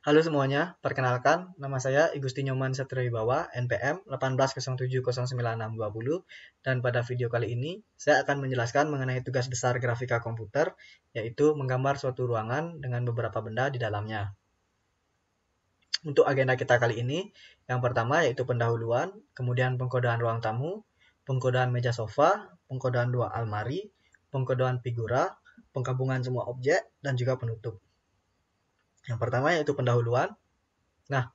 Halo semuanya, perkenalkan, nama saya Igusti Nyoman Satriwibawa, NPM 18070960, dan pada video kali ini saya akan menjelaskan mengenai tugas besar grafika komputer, yaitu menggambar suatu ruangan dengan beberapa benda di dalamnya. Untuk agenda kita kali ini, yang pertama yaitu pendahuluan, kemudian pengkodaan ruang tamu, pengkodaan meja sofa, pengkodaan dua almari, pengkodaan figura, penggabungan semua objek, dan juga penutup. Yang pertama yaitu pendahuluan. Nah,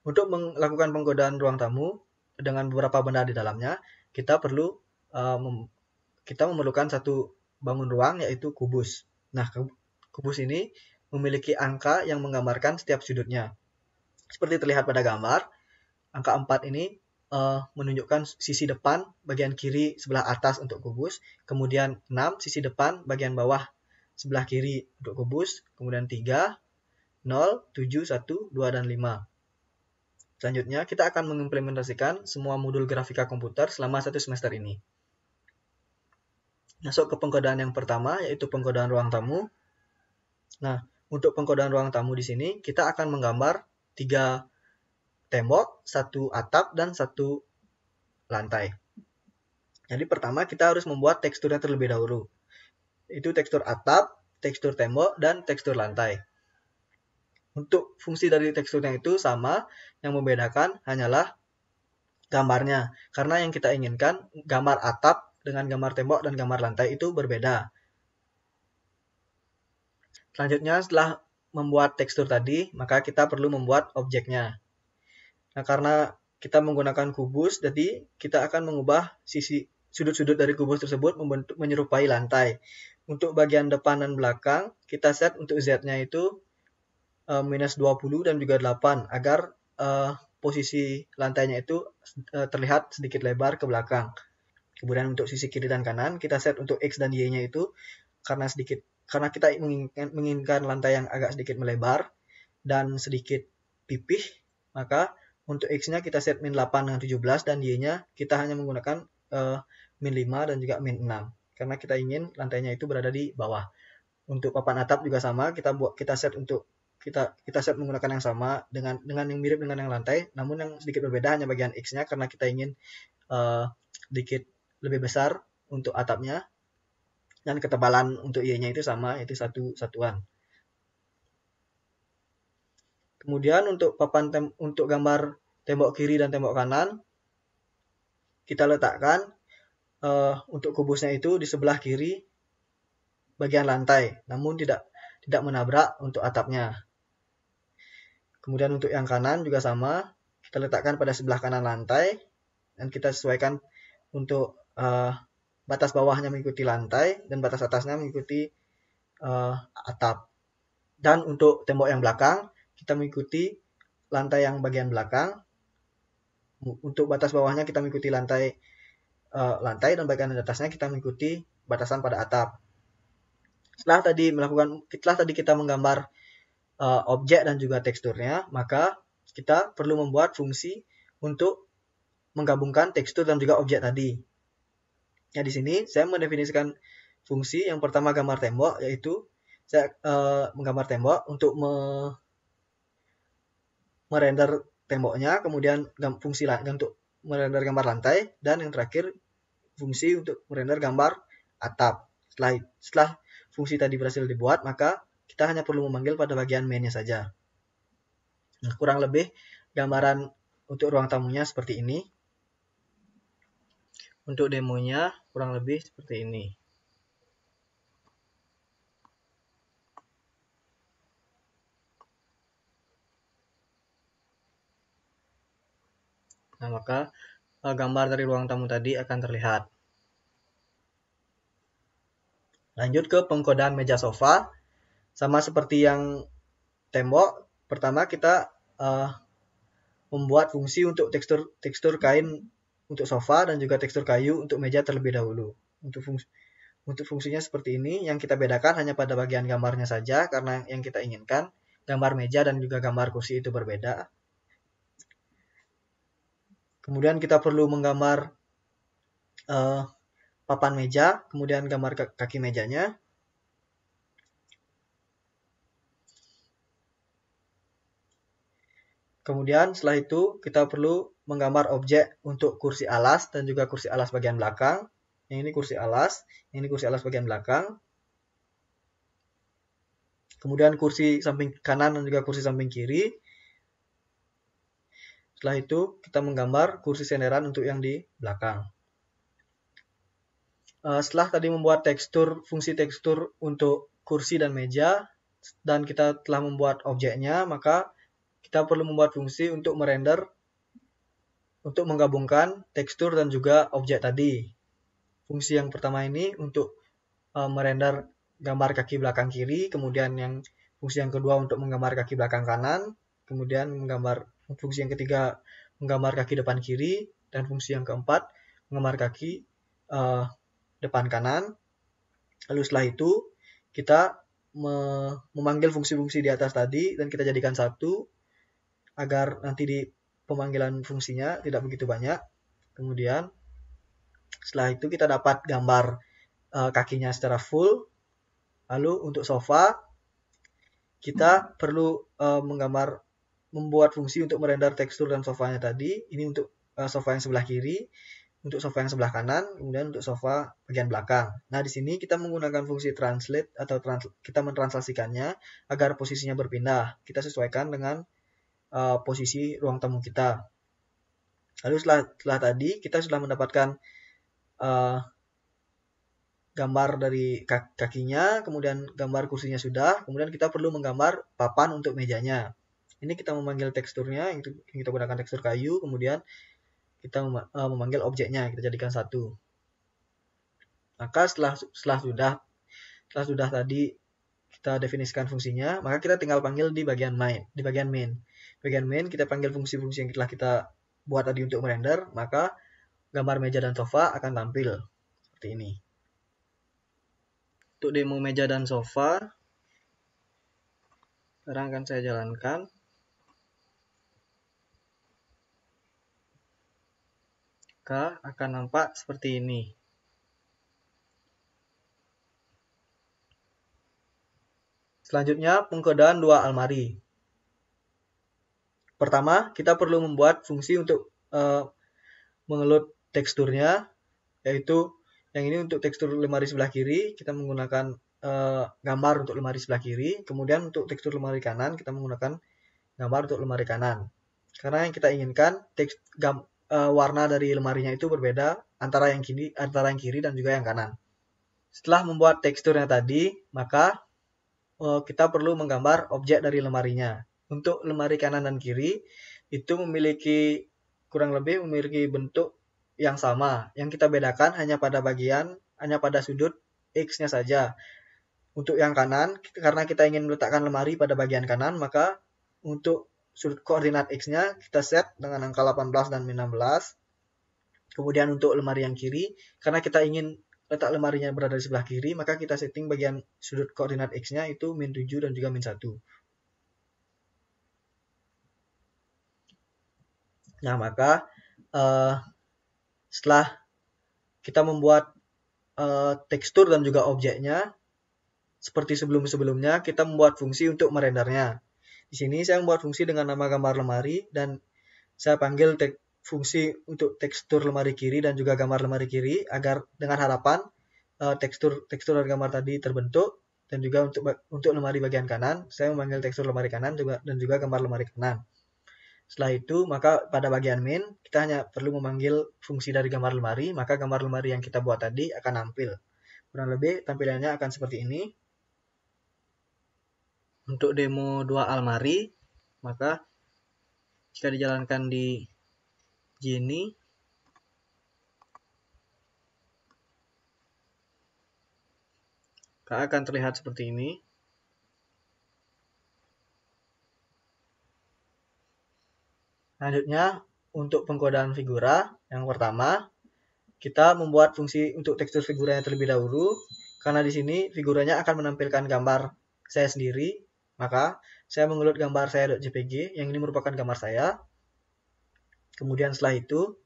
untuk melakukan penggodaan ruang tamu dengan beberapa benda di dalamnya, kita memerlukan satu bangun ruang yaitu kubus. Nah, kubus ini memiliki angka yang menggambarkan setiap sudutnya. Seperti terlihat pada gambar, angka 4 ini menunjukkan sisi depan bagian kiri sebelah atas untuk kubus, kemudian 6 sisi depan bagian bawah sebelah kiri untuk kubus, kemudian 3, 0, 7, 1, 2, dan 5. Selanjutnya, kita akan mengimplementasikan semua modul grafika komputer selama 1 semester ini. Masuk ke pengkodaan yang pertama, yaitu pengkodaan ruang tamu. Nah, untuk pengkodaan ruang tamu di sini, kita akan menggambar 3 tembok, 1 atap, dan 1 lantai. Jadi pertama, kita harus membuat teksturnya terlebih dahulu. Itu tekstur atap, tekstur tembok, dan tekstur lantai. Untuk fungsi dari teksturnya itu sama, yang membedakan hanyalah gambarnya. Karena yang kita inginkan, gambar atap dengan gambar tembok dan gambar lantai itu berbeda. Selanjutnya, setelah membuat tekstur tadi, maka kita perlu membuat objeknya. Nah, karena kita menggunakan kubus, jadi kita akan mengubah sudut-sudut dari kubus tersebut menyerupai lantai. Untuk bagian depan dan belakang, kita set untuk Z-nya itu minus 20 dan juga 8, agar posisi lantainya itu terlihat sedikit lebar ke belakang. Kemudian untuk sisi kiri dan kanan, kita set untuk X dan Y-nya itu karena kita menginginkan lantai yang agak sedikit melebar dan sedikit pipih, maka untuk X-nya kita set min 8 dengan 17 dan Y-nya kita hanya menggunakan min 5 dan juga min 6 karena kita ingin lantainya itu berada di bawah. Untuk papan atap juga sama, kita set menggunakan yang sama dengan yang mirip dengan yang lantai, namun yang sedikit berbeda hanya bagian X-nya karena kita ingin sedikit lebih besar untuk atapnya, dan ketebalan untuk Y-nya itu sama, yaitu satuan. Kemudian untuk untuk gambar tembok kiri dan tembok kanan, kita letakkan untuk kubusnya itu di sebelah kiri bagian lantai, namun tidak menabrak untuk atapnya. Kemudian untuk yang kanan juga sama, kita letakkan pada sebelah kanan lantai, dan kita sesuaikan untuk batas bawahnya mengikuti lantai dan batas atasnya mengikuti atap. Dan untuk tembok yang belakang, kita mengikuti lantai yang bagian belakang. Untuk batas bawahnya kita mengikuti lantai dan bagian atasnya kita mengikuti batasan pada atap. Setelah tadi kita menggambar objek dan juga teksturnya, maka kita perlu membuat fungsi untuk menggabungkan tekstur dan juga objek tadi. Ya, di sini saya mendefinisikan fungsi. Yang pertama gambar tembok, yaitu saya menggambar tembok untuk merender temboknya, kemudian fungsi untuk merender gambar lantai, dan yang terakhir fungsi untuk merender gambar atap. Setelah fungsi tadi berhasil dibuat, maka kita hanya perlu memanggil pada bagian mainnya saja. Nah, kurang lebih gambaran untuk ruang tamunya seperti ini. Untuk demonya kurang lebih seperti ini. Nah, maka gambar dari ruang tamu tadi akan terlihat. Lanjut ke pengkodaan meja sofa. Sama seperti yang tembok, pertama kita membuat fungsi untuk tekstur kain untuk sofa dan juga tekstur kayu untuk meja terlebih dahulu. Untuk fungsinya seperti ini, yang kita bedakan hanya pada bagian gambarnya saja, karena yang kita inginkan gambar meja dan juga gambar kursi itu berbeda. Kemudian kita perlu menggambar papan meja, kemudian gambar kaki mejanya. Kemudian setelah itu kita perlu menggambar objek untuk kursi alas dan juga kursi alas bagian belakang. Yang ini kursi alas, yang ini kursi alas bagian belakang. Kemudian kursi samping kanan dan juga kursi samping kiri. Setelah itu kita menggambar kursi senderan untuk yang di belakang. Setelah tadi membuat fungsi tekstur untuk kursi dan meja, dan kita telah membuat objeknya, maka kita perlu membuat fungsi untuk merender, untuk menggabungkan tekstur dan juga objek tadi. Fungsi yang pertama ini untuk merender gambar kaki belakang kiri, kemudian fungsi yang kedua untuk menggambar kaki belakang kanan, kemudian fungsi yang ketiga menggambar kaki depan kiri, dan fungsi yang keempat menggambar kaki depan kanan. Lalu setelah itu kita memanggil fungsi-fungsi di atas tadi dan kita jadikan satu agar nanti di pemanggilan fungsinya tidak begitu banyak. Kemudian setelah itu kita dapat gambar kakinya secara full. Lalu untuk sofa kita perlu membuat fungsi untuk merender tekstur dan sofanya tadi. Ini untuk sofa yang sebelah kiri, untuk sofa yang sebelah kanan, kemudian untuk sofa bagian belakang. Nah, di sini kita menggunakan fungsi translate atau kita mentranslasikannya agar posisinya berpindah. Kita sesuaikan dengan posisi ruang tamu kita. Lalu setelah tadi kita sudah mendapatkan gambar dari kakinya, kemudian gambar kursinya sudah, kemudian kita perlu menggambar papan untuk mejanya. Ini kita memanggil teksturnya, yang kita gunakan tekstur kayu, kemudian kita memanggil objeknya, kita jadikan satu. Maka setelah sudah tadi kita definisikan fungsinya, maka kita tinggal panggil di bagian main. Di bagian main kita panggil fungsi-fungsi yang telah kita buat tadi untuk merender, maka gambar meja dan sofa akan tampil seperti ini. Untuk demo meja dan sofa, sekarang akan saya jalankan. Maka akan nampak seperti ini. Selanjutnya, pengkodaan dua almari. Pertama, kita perlu membuat fungsi untuk mengeload teksturnya, yaitu yang ini untuk tekstur lemari sebelah kiri, kita menggunakan gambar untuk lemari sebelah kiri. Kemudian untuk tekstur lemari kanan, kita menggunakan gambar untuk lemari kanan. Karena yang kita inginkan, warna dari lemarinya itu berbeda antara yang kiri dan juga yang kanan. Setelah membuat teksturnya tadi, maka kita perlu menggambar objek dari lemarinya. Untuk lemari kanan dan kiri itu kurang lebih memiliki bentuk yang sama. Yang kita bedakan hanya pada sudut X-nya saja. Untuk yang kanan, karena kita ingin meletakkan lemari pada bagian kanan, maka untuk sudut koordinat X-nya kita set dengan angka 18 dan min 16. Kemudian untuk lemari yang kiri, karena kita ingin letak lemarinya berada di sebelah kiri, maka kita setting bagian sudut koordinat X-nya itu min 7 dan juga min 1. Nah, maka setelah kita membuat tekstur dan juga objeknya, seperti sebelumnya, kita membuat fungsi untuk merendernya. Di sini saya membuat fungsi dengan nama gambar lemari, dan saya panggil fungsi untuk tekstur lemari kiri dan juga gambar lemari kiri, agar dengan harapan tekstur dan gambar tadi terbentuk. Dan juga untuk lemari bagian kanan, saya memanggil tekstur lemari kanan dan juga gambar lemari kanan. Setelah itu, maka pada bagian main, kita hanya perlu memanggil fungsi dari gambar lemari, maka gambar lemari yang kita buat tadi akan tampil. Kurang lebih tampilannya akan seperti ini. Untuk demo dua almari, maka jika dijalankan di Genie, akan terlihat seperti ini. Selanjutnya, untuk pengkodaan figura, yang pertama, kita membuat fungsi untuk tekstur figuranya terlebih dahulu, karena di sini figuranya akan menampilkan gambar saya sendiri, maka saya mengeload gambar saya.jpg, yang ini merupakan gambar saya. Kemudian setelah itu,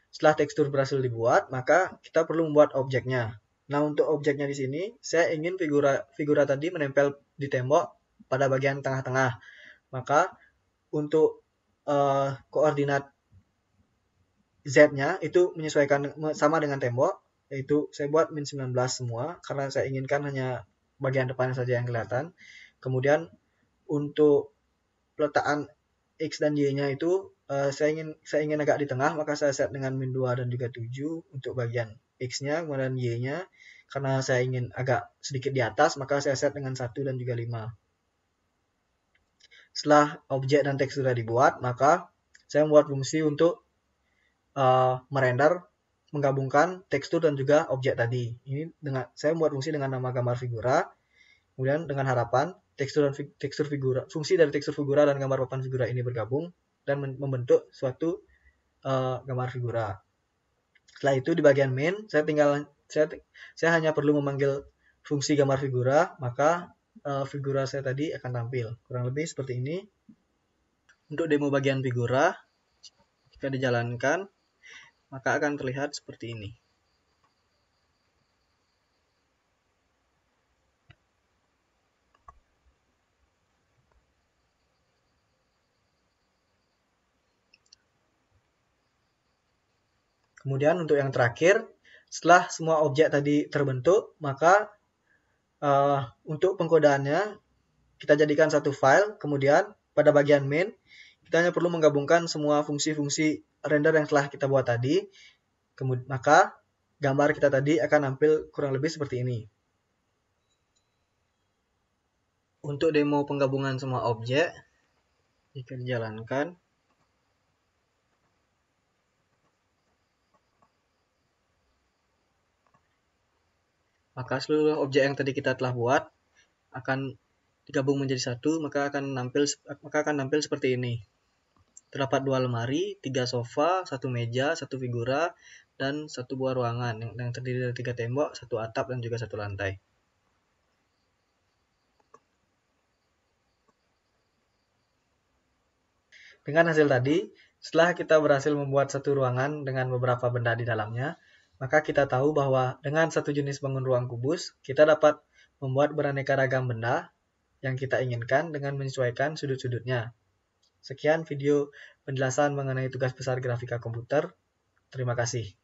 setelah tekstur berhasil dibuat, maka kita perlu membuat objeknya. Nah, untuk objeknya di sini, saya ingin figura tadi menempel di tembok pada bagian tengah-tengah. Maka untuk koordinat Z-nya itu menyesuaikan sama dengan tembok, yaitu saya buat min 19 semua, karena saya inginkan hanya bagian depannya saja yang kelihatan. Kemudian untuk peletakan X dan Y-nya itu saya ingin agak di tengah, maka saya set dengan min 2 dan juga 7 untuk bagian X-nya, kemudian Y-nya. Karena saya ingin agak sedikit di atas, maka saya set dengan 1 dan juga 5. Setelah objek dan teks sudah dibuat, maka saya membuat fungsi untuk merender, menggabungkan tekstur dan juga objek tadi. Ini saya membuat fungsi dengan nama gambar figura, kemudian dengan harapan tekstur figura, fungsi dari tekstur figura dan gambar papan figura ini bergabung dan membentuk suatu gambar figura. Setelah itu di bagian main saya hanya perlu memanggil fungsi gambar figura, maka figura saya tadi akan tampil kurang lebih seperti ini. Untuk demo bagian figura, jika dijalankan maka akan terlihat seperti ini. Kemudian untuk yang terakhir, setelah semua objek tadi terbentuk, maka untuk pengkodaannya kita jadikan satu file, kemudian pada bagian main kita hanya perlu menggabungkan semua fungsi-fungsi render yang telah kita buat tadi, maka gambar kita tadi akan tampil kurang lebih seperti ini. Untuk demo penggabungan semua objek, jika dijalankan, maka seluruh objek yang tadi kita telah buat akan digabung menjadi satu, maka akan tampil seperti ini. Terdapat 2 lemari, 3 sofa, 1 meja, 1 figura, dan 1 buah ruangan yang terdiri dari 3 tembok, 1 atap, dan juga 1 lantai. Dengan hasil tadi, setelah kita berhasil membuat satu ruangan dengan beberapa benda di dalamnya, maka kita tahu bahwa dengan satu jenis bangun ruang kubus, kita dapat membuat beraneka ragam benda yang kita inginkan dengan menyesuaikan sudut-sudutnya. Sekian video penjelasan mengenai tugas besar grafika komputer. Terima kasih.